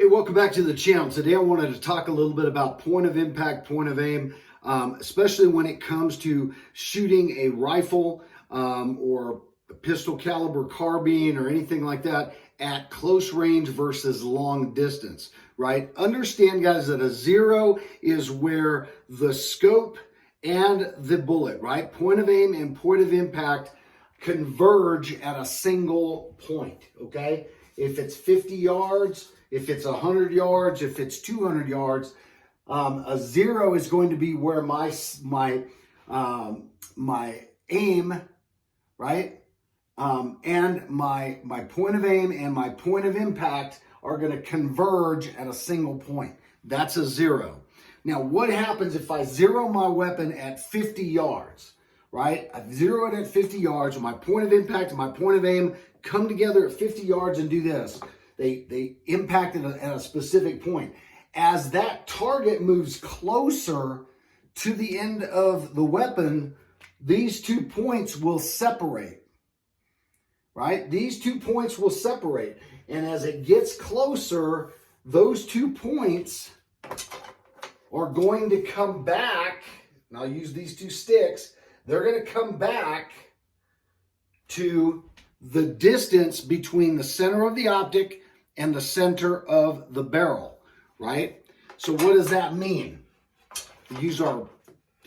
Hey, welcome back to the channel. Today I wanted to talk a little bit about point of impact, point of aim, especially when it comes to shooting a rifle or a pistol caliber carbine or anything like that at close range versus long distance, right? Understand, guys, that a zero is where the scope and the bullet, right? Point of aim and point of impact converge at a single point, okay? If it's 50 yards, if it's 100 yards, if it's 200 yards, a zero is going to be where my aim, right, and my point of aim and my point of impact are going to converge at a single point. That's a zero. Now, what happens if I zero my weapon at 50 yards? Right? I zero it at 50 yards. My point of impact and my point of aim come together at 50 yards and do this. They impact it at a specific point. As that target moves closer to the end of the weapon, these 2 points will separate. Right? These 2 points will separate. And as it gets closer, those 2 points are going to come back. And I'll use these 2 sticks. They're going to come back to the distance between the center of the optic and the center of the barrel, right? So what does that mean? We use our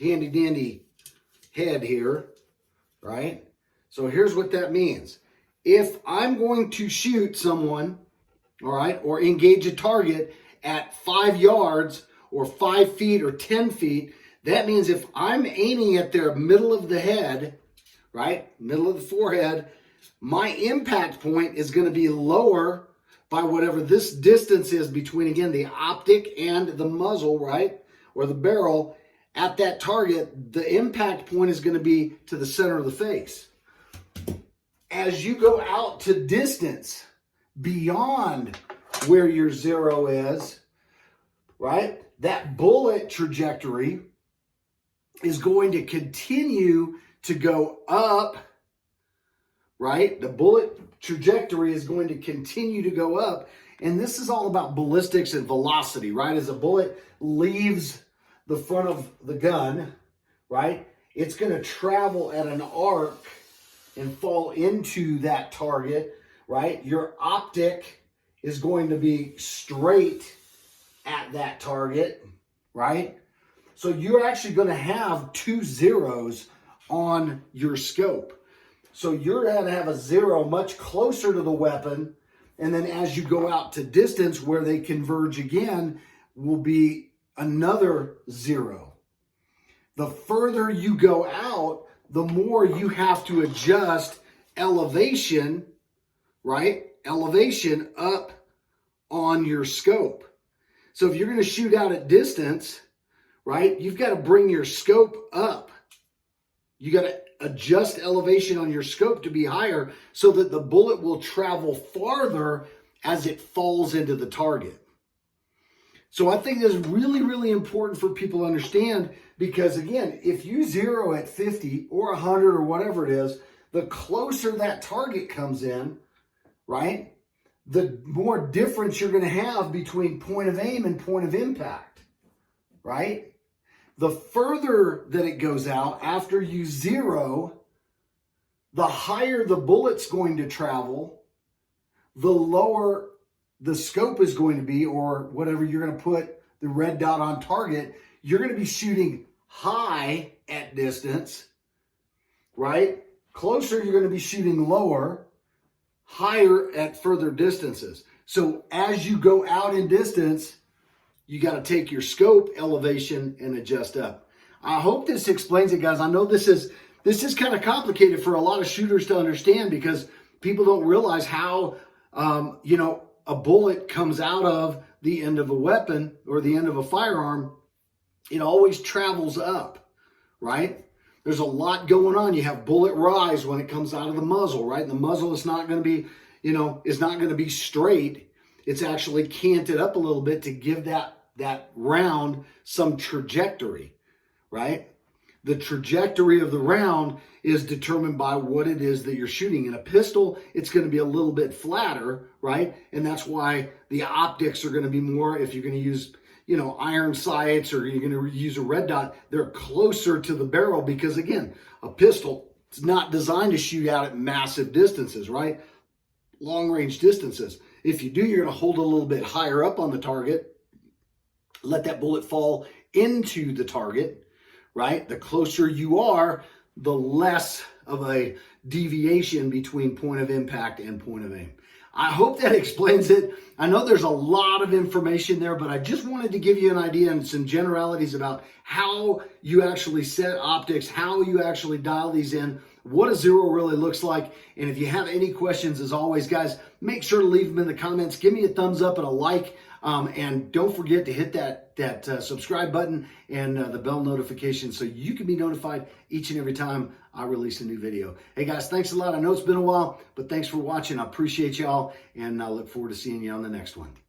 handy dandy head here, right? So here's what that means. If I'm going to shoot someone, all right, or engage a target at 5 yards or 5 feet or 10 feet, that means if I'm aiming at their middle of the head, right, middle of the forehead, my impact point is going to be lower by whatever this distance is between, again, the optic and the muzzle, right, or the barrel. At that target, the impact point is going to be to the center of the face. As you go out to distance beyond where your zero is, right, that bullet trajectory is going to continue to go up, right? The bullet trajectory is going to continue to go up. And this is all about ballistics and velocity, right? As a bullet leaves the front of the gun, right, it's going to travel at an arc and fall into that target, right? Your optic is going to be straight at that target, right? So you're actually going to have 2 zeros on your scope. So you're going to have a zero much closer to the weapon, and then as you go out to distance where they converge again will be another zero. The further you go out, the more you have to adjust elevation, right? Elevation up on your scope. So if you're going to shoot out at distance, right, you've got to bring your scope up. You got to adjust elevation on your scope to be higher so that the bullet will travel farther as it falls into the target. So I think that's really, really important for people to understand because, again, if you zero at 50 or 100 or whatever it is, the closer that target comes in, right, the more difference you're going to have between point of aim and point of impact, right? The further that it goes out after you zero, the higher the bullet's going to travel, the lower the scope is going to be, or whatever you're going to put the red dot on target. You're going to be shooting high at distance, right? Closer, you're going to be shooting lower, higher at further distances. So as you go out in distance, you got to take your scope elevation and adjust up. I hope this explains it, guys. I know this is kind of complicated for a lot of shooters to understand because people don't realize how, a bullet comes out of the end of a weapon or the end of a firearm. It always travels up, right? There's a lot going on. You have bullet rise when it comes out of the muzzle, right? And the muzzle is not going to be, is not going to be straight. It's actually canted up a little bit to give that round some trajectory, right? The trajectory of the round is determined by what it is that you're shooting. In a pistol, it's going to be a little bit flatter, right? And that's why the optics are going to be more, if you're going to use, you know, iron sights or you're going to use a red dot, they're closer to the barrel because, again, a pistol, it's not designed to shoot out at massive distances, right? Long range distances. If you do, you're going to hold a little bit higher up on the target, let that bullet fall into the target, right? The closer you are, the less of a deviation between point of impact and point of aim. I hope that explains it. I know there's a lot of information there, but I just wanted to give you an idea and some generalities about how you actually set optics, how you actually dial these in, what a zero really looks like. And if you have any questions, as always, guys, make sure to leave them in the comments. Give me a thumbs up and a like. And don't forget to hit that subscribe button and the bell notification so you can be notified each and every time I release a new video. Hey guys, thanks a lot. I know it's been a while, but thanks for watching. I appreciate y'all, and I look forward to seeing you on the next one.